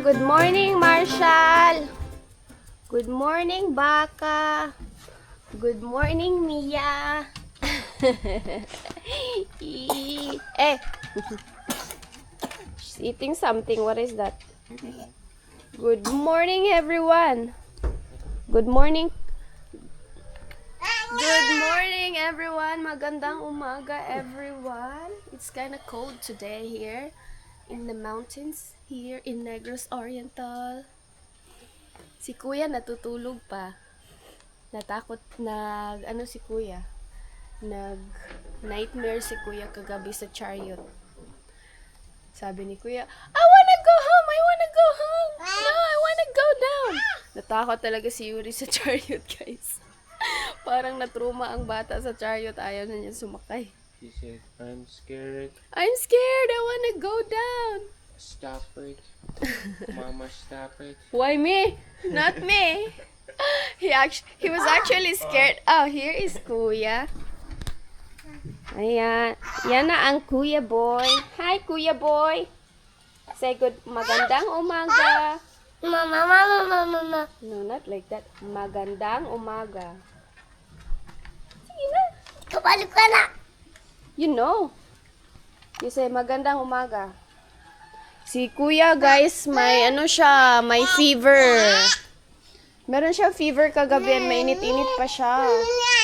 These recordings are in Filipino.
Good morning, Marshall. Good morning, Baka. Good morning, Mia. Eh, she's eating something. What is that? Good morning, everyone. Good morning. Good morning, everyone. Magandang umaga, everyone. It's kind of cold today here in the mountains here in Negros Oriental. Si Kuya natutulog pa. Natakot, si Kuya. Nightmare si Kuya kagabi sa chariot. Sabi ni Kuya, I wanna go home! I wanna go home! No, I wanna go down! Natakot talaga si Yuri sa chariot, guys. Parang natruma ang bata sa chariot. Ayaw na niya sumakay. He said, I'm scared. I'm scared! I wanna go down! Stop it. Mama, stop it. Why me? Not me. He was actually scared. Oh, here is Kuya. Ayan. Yan na ang Kuya boy. Hi, Kuya boy. Say good, magandang umaga. Mama. No, not like that. Magandang umaga. Sige na. Kabalo ka na. You know. You say magandang umaga. Si Kuya, guys, may may fever. Meron siya fever kagabi and mainit-init pa siya.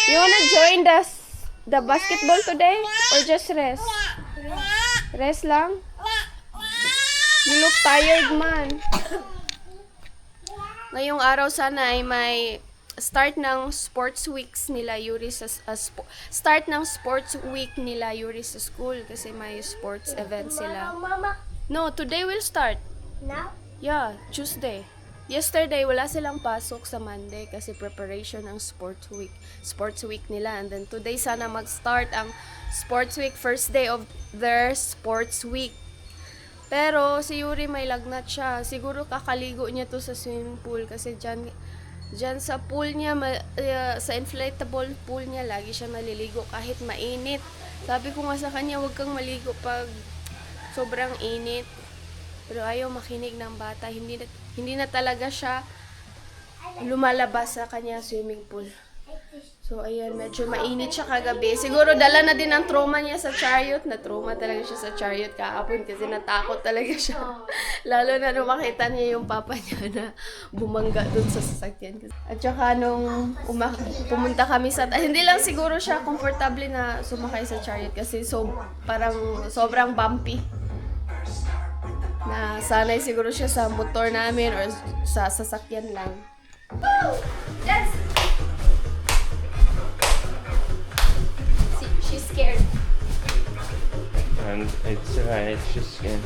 You wanna join the basketball today or just rest? Rest lang? You look tired, man. Ngayong araw sana ay may start ng sports weeks nila Yuri sa start ng sports week nila Yuri sa school kasi may sports event sila. Mama. No, today will start. Now? Yeah, Tuesday. Yesterday, wala silang pasok sa Monday kasi preparation ng sports week nila. And then today, sana mag-start ang sports week, first day of their sports week. Pero si Yuri may lagnat siya. Siguro kakaligo niya to sa swimming pool kasi dyan sa pool niya, sa inflatable pool niya, lagi siya maliligo kahit mainit. Sabi ko nga sa kanya, huwag kang maligo pag sobrang init. Pero ayaw makinig ng bata. Hindi na talaga siya lumalabas sa kanya swimming pool. So, ayan, medyo mainit siya kagabi. Siguro dala na din ang trauma niya sa chariot. Na-trauma talaga siya sa chariot kahapon kasi natakot talaga siya. Lalo na nung makita niya yung papa niya na bumangga dun sa sasakyan. At saka nung pumunta kami hindi lang siguro siya komportable na sumakay sa chariot kasi parang sobrang bumpy. Na sanay siguro siya sa motor namin or sa sasakyan lang. Yes! She's scared. And it's right, she's scared.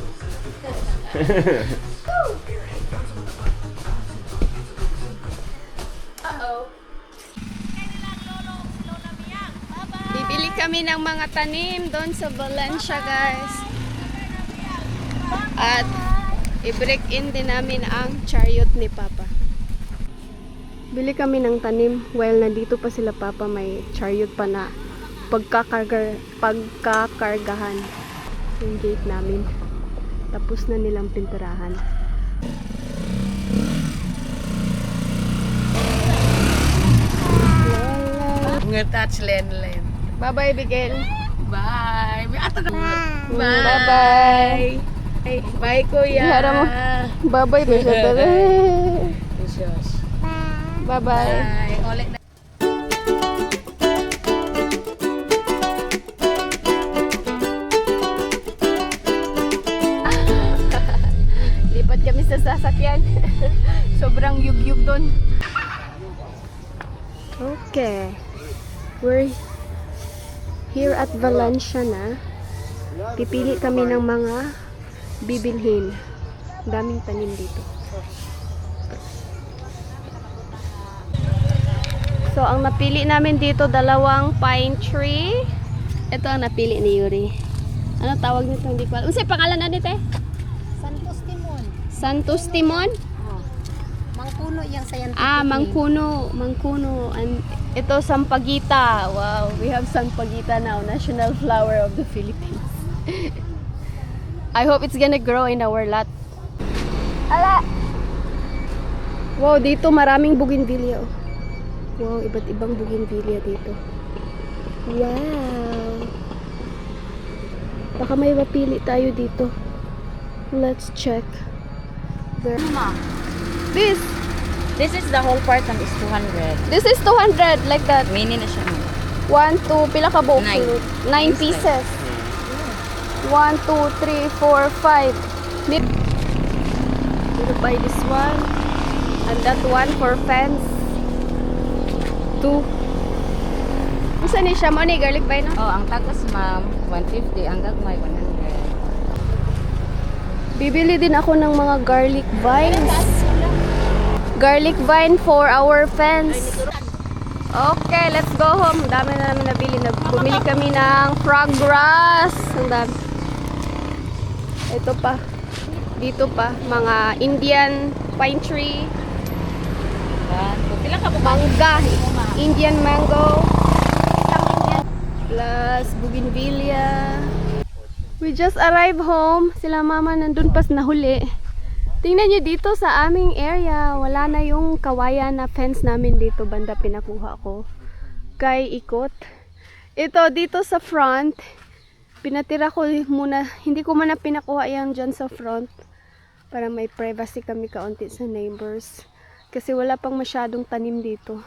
Uh-oh. Bibili kami ng mga tanim doon sa Valencia, guys. At i-break in din namin ang chariot ni Papa. Bili kami ng tanim while nandito pa sila Papa, may chariot pa na pagkakargahan yung gate namin. Tapos na nilang pinturahan. Nge-touch Len. Bye-bye, Bigel. Bye. Bye-bye. Bye, Kuya. Ihara mo. Bye-bye, Bishop. Bye-bye. Bye. Ulit na. kami sa sasakyan. Sobrang yug-yug doon. Okay. We're here at Valencia na. Pipili kami ng mga bibilhin. Daming tanim dito. So, ang napili namin dito, dalawang pine tree. Ito ang napili ni Yuri. Ano tawag nito? Hindi ko alam. Unsay pangalan na nito? Santos Timon. Santos Timon? Mangkuno yung scientific Mangkuno. Mangkuno. And ito, sampagita. Wow, we have sampagita now. National flower of the Philippines. I hope it's gonna grow in our lot. Ala! Wow, dito maraming bougainvillea. Oh. Wow, iba't ibang bougainvillea dito. Wow. Baka may mapili tayo dito. Let's check. There. This. This is the whole part and is 200. This is 200 like that. Mini na siya. 1, 2, pila ka buok? 9. 9 pieces. 1, 2, 3, 4, 5. We'll buy this one. And that one for fence. 2. Isa ni siya mo ni garlic buy na? Oh, ang tagas ma'am, 150. Ang gagmay, 100. Bibili din ako ng mga garlic vines. Garlic vine for our fence. Okay, let's go home. Ang dami na namin nabili. Bumili kami ng frog grass. Ang dami. Ito pa. Dito pa. Mga Indian pine tree. Pila ka Mangga. Indian mango. Plus bougainvillea. We just arrived home. Sila mama nandun pas nahuli. Tingnan nyo dito sa aming area. Wala na yung kawayan na fence namin dito. Banda pinakuha ko. Kay ikot. Ito dito sa front. Pinatira ko muna. Hindi ko muna pinakuha yan dyan sa front. Para may privacy kami kaunti sa neighbors. Kasi wala pang masyadong tanim dito.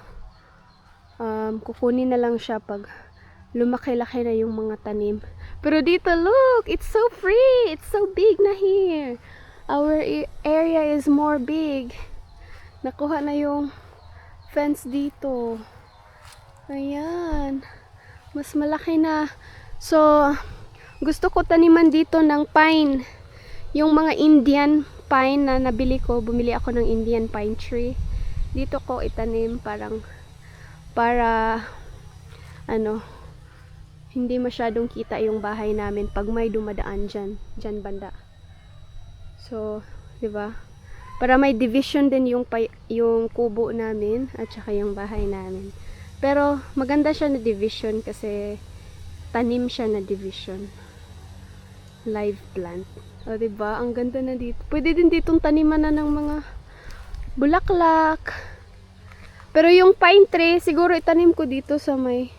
Kukunin na lang siya pag lumaki-laki na yung mga tanim. Pero dito, look! It's so free! It's so big na here! Our area is more big. Nakuha na yung fence dito. Ayan. Mas malaki na. So, gusto ko taniman dito ng pine. Yung mga Indian pine na nabili ko. Bumili ako ng Indian pine tree. Dito ko itanim para hindi masyadong kita yung bahay namin pag may dumadaan dyan banda. So, 'di ba? Para may division din yung kubo namin at saka yung bahay namin. Pero maganda siya na division kasi tanim siya na division. Live plant. O 'di ba? Ang ganda na dito. Pwede din ditong taniman na ng mga bulaklak. Pero yung pine tree siguro itanim ko dito sa may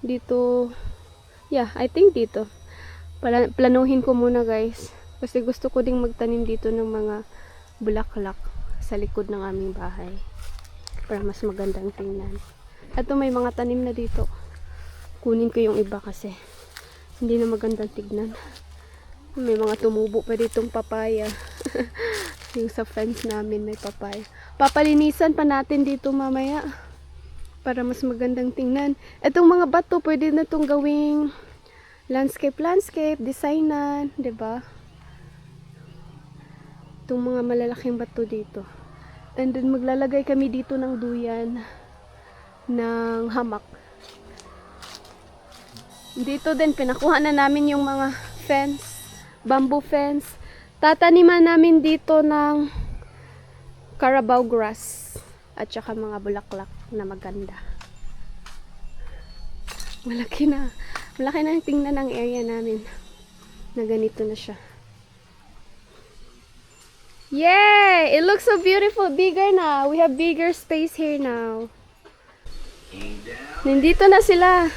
dito. Yeah, I think dito. Planuhin ko muna, guys. Kasi gusto ko ding magtanim dito ng mga bulaklak sa likod ng aming bahay. Para mas magandang tingnan. Ito may mga tanim na dito. Kunin ko yung iba kasi hindi na magandang tignan. May mga tumubo pa ditong papaya. Yung sa fence namin may papaya. Papalinisan pa natin dito mamaya. Para mas magandang tingnan. Itong mga bato pwede na itong gawing landscape, designan. 'Di ba? Itong mga malalaking bato dito. And then maglalagay kami dito ng duyan ng hamak. Dito din pinakuha na namin yung mga fence, bamboo fence. Tataniman namin dito ng Carabao grass at saka mga bulaklak na maganda. Malaki na ang tingnan ng area namin na ganito na siya. Yay! It looks so beautiful. Bigger na. We have bigger space here now. Nandito na sila.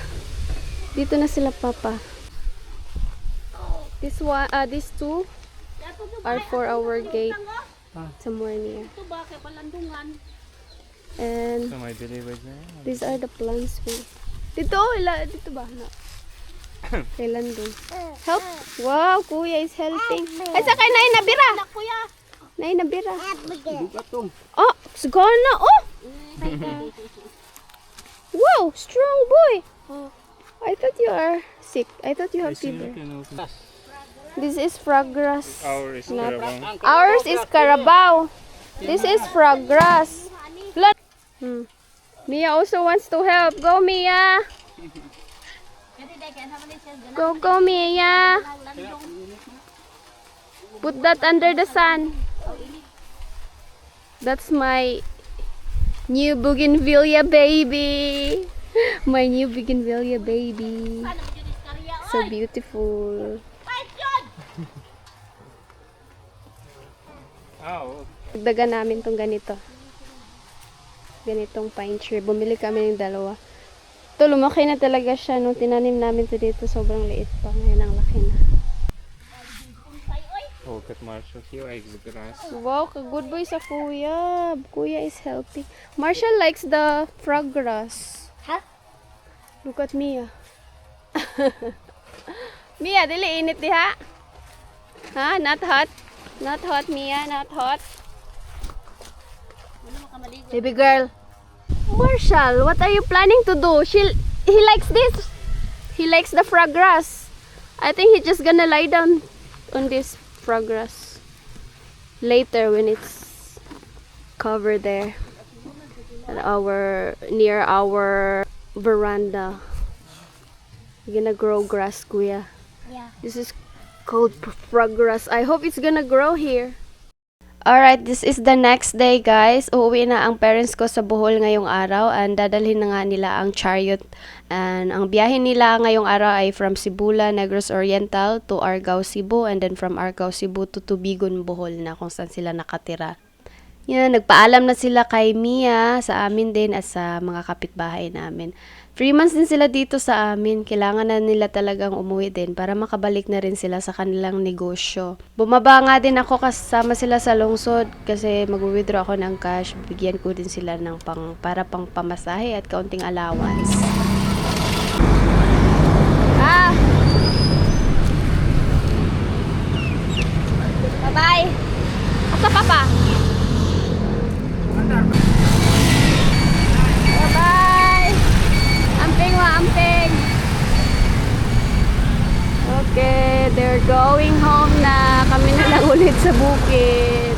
Dito na sila, Papa. These two are for our gate. Somewhere near. And So may delivered na yan. these are the plants we. Dito ba? No. Kailan doon? Help! Wow, Kuya is helping. Ay, sakay na yun, nabira! Kuya! Nay, nabira. Duga to. Oh, it's gone na. Oh! Wow, strong boy. I thought you are sick. I thought you have fever. This is frog grass. Our is Not- Carabao. Ours is Carabao. This is frog grass. Look. Mia also wants to help. Go, Mia. Go, Mia. Put that under the sun. That's my new bougainvillea baby. My new bougainvillea baby. So beautiful. Oh, Dagdagan namin tong ganito. Ganitong pine tree. Bumili kami ng dalawa. Ito, lumaki na talaga siya. Nung tinanim namin ito dito, sobrang liit pa. Ngayon ang laki na. oh, kat Marshall here ay grass. Wow, good boy sa kuya. Kuya is helping. Marshall likes the frog grass. Ha? Look at Mia. Mia, dili init diha. Ha? Not hot? Not hot, Mia. Not hot. Baby girl. Marshall, what are you planning to do? He likes this. He likes the frog grass. I think he's just gonna lie down on this frog grass later when it's covered there at near our veranda. You're gonna grow grass, kuya. Yeah. This is called frog grass. I hope it's gonna grow here. Alright, this is the next day, guys. Uuwi na ang parents ko sa Bohol ngayong araw and dadalhin na nga nila ang chariot. And ang biyahe nila ngayong araw ay from Sibula, Negros Oriental to Argao, Cebu, and then from Argao, Cebu to Tubigon, Bohol na kung saan sila nakatira. Yan, nagpaalam na sila kay Mia, sa amin din at sa mga kapitbahay namin. 3 months din sila dito sa amin. Kailangan na nila talagang umuwi din para makabalik na rin sila sa kanilang negosyo. Bumaba nga din ako kasama sila sa lungsod kasi mag-withdraw ako ng cash. Bigyan ko din sila ng para pang pamasahe at kaunting allowance. Bye-bye! Asa papa? Bye-bye! Amping wa, amping! Okay, they're going home na. Kami na lang ulit sa bukid.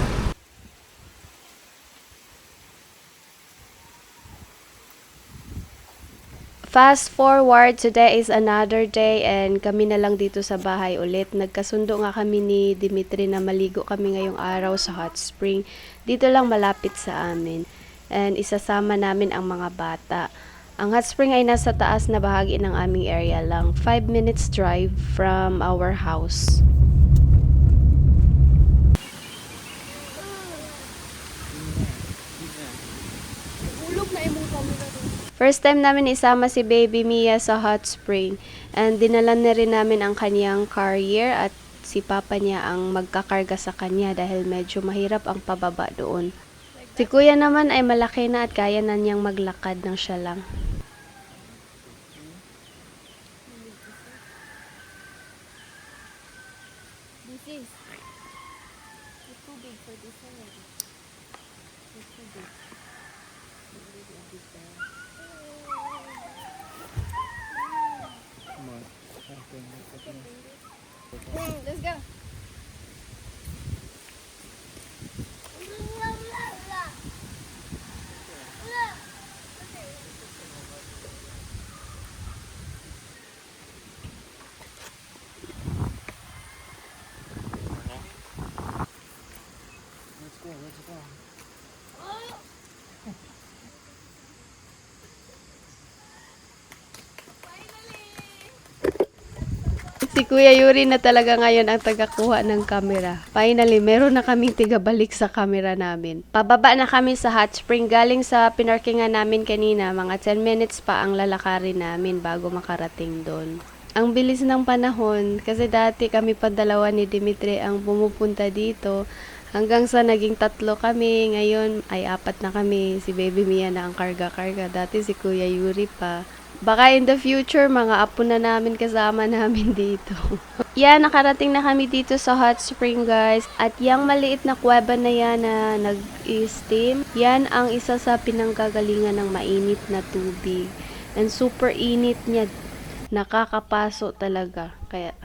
Fast forward, today is another day and kami na lang dito sa bahay ulit. Nagkasundo nga kami ni Dimitri na maligo kami ngayong araw sa hot spring. Dito lang malapit sa amin. And isasama namin ang mga bata. Ang hot spring ay nasa taas na bahagi ng aming area lang. 5 minutes drive from our house. First time namin isama si Baby Mia sa hot spring. And dinala na rin namin ang kanyang carrier at si Papa niya ang magkakarga sa kanya dahil medyo mahirap ang pababa doon. Si Kuya naman ay malaki na at kaya na niyang maglakad ng siya lang. Let's go. Si Kuya Yuri na talaga ngayon ang tagakuha ng camera. Finally, meron na kaming tigabalik sa camera namin. Pababa na kami sa hot spring. Galing sa pinarkingan namin kanina, mga 10 minutes pa ang lalakarin namin bago makarating doon. Ang bilis ng panahon kasi dati kami pa dalawa ni Dimitri ang pumupunta dito. Hanggang sa naging 3 kami, ngayon ay 4 na kami. Si Baby Mia na ang karga-karga. Dati si Kuya Yuri pa. Baka in the future, mga apo na namin kasama namin dito. Yan, nakarating na kami dito sa hot spring, guys. At yung maliit na kuweba na yan na nag-steam, yan ang isa sa pinanggagalingan ng mainit na tubig. And super init niya. Nakakapaso talaga. Kaya,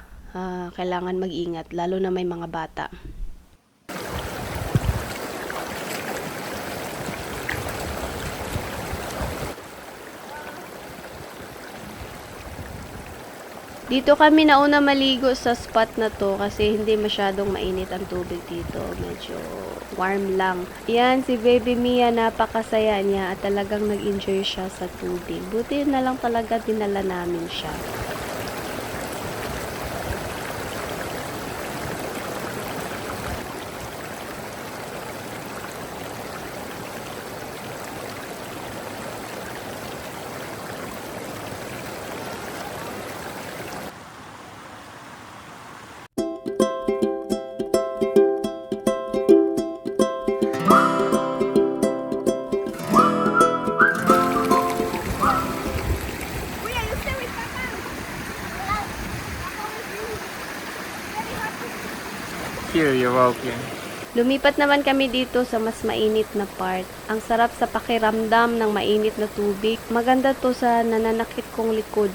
kailangan mag-ingat, lalo na may mga bata. Dito kami nauna maligo sa spot na to kasi hindi masyadong mainit ang tubig dito. Medyo warm lang. Yan, si Baby Mia, napakasaya niya at talagang nag-enjoy siya sa tubig. Buti na lang talaga dinala namin siya. Here, you're welcome. Lumipat naman kami dito sa mas mainit na part. Ang sarap sa pakiramdam ng mainit na tubig. Maganda to sa nananakit kong likod.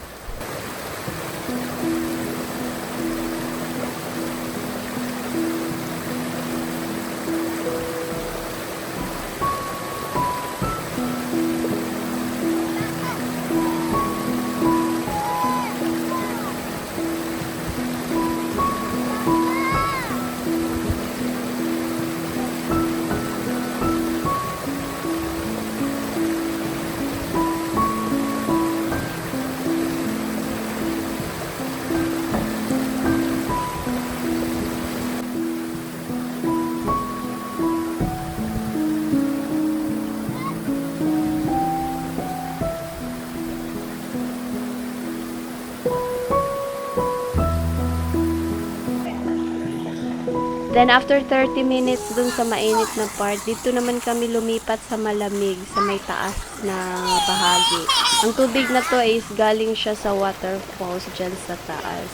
Then after 30 minutes dun sa mainit na part, dito naman kami lumipat sa malamig, sa may taas na bahagi. Ang tubig na to is galing siya sa waterfalls dyan sa taas.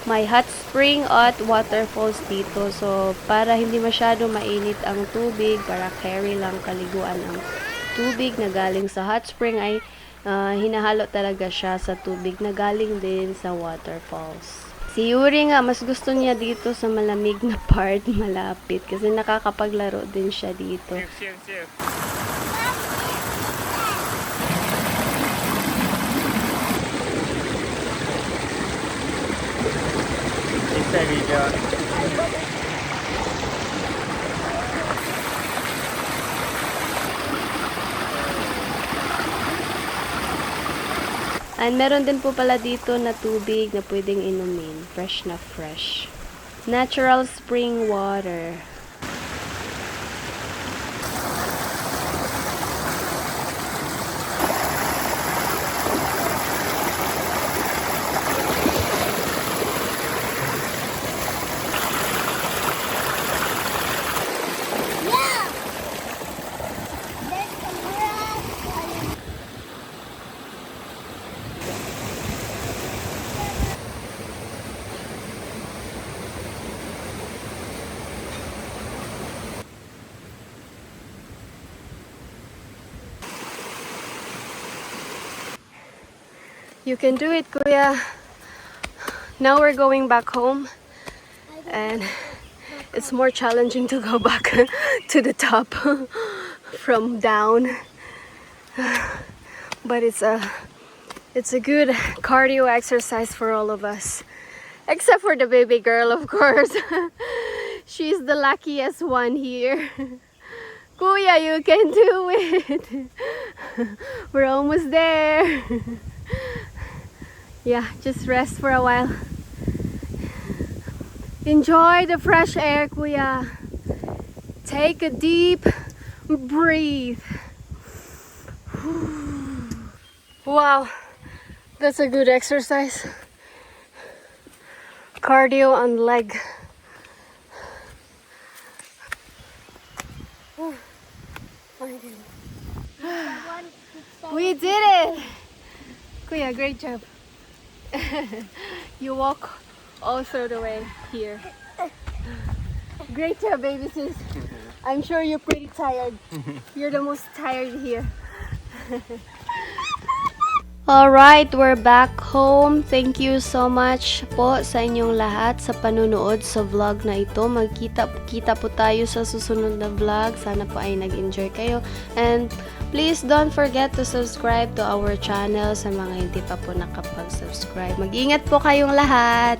May hot spring at waterfalls dito. So, para hindi masyado mainit ang tubig, para carry lang kaliguan ang tubig na galing sa hot spring ay hinahalo talaga siya sa tubig na galing din sa waterfalls. Si Yuri nga, mas gusto niya dito sa malamig na part, malapit. Kasi nakakapaglaro din siya dito. Safe. Isa video. And meron din po pala dito na tubig na pwedeng inumin. Fresh na fresh. Natural spring water. You can do it, Kuya. Now we're going back home. And it's more challenging to go back to the top from down. But it's a good cardio exercise for all of us. Except for the baby girl, of course. She's the luckiest one here. Kuya, you can do it. We're almost there. Yeah, just rest for a while. Enjoy the fresh air, Kuya. Take a deep breathe. Wow, that's a good exercise. Cardio on leg. Oh, my goodness. We did it! Kuya, great job. You walk all through the way here. Great job, baby sis. I'm sure you're pretty tired. You're the most tired here. Alright, we're back home. Thank you so much po sa inyong lahat sa panunood sa vlog na ito. Magkita po tayo sa susunod na vlog. Sana po ay nag-enjoy kayo. And please don't forget to subscribe to our channel sa mga hindi pa po nakapag-subscribe. Mag-ingat po kayong lahat!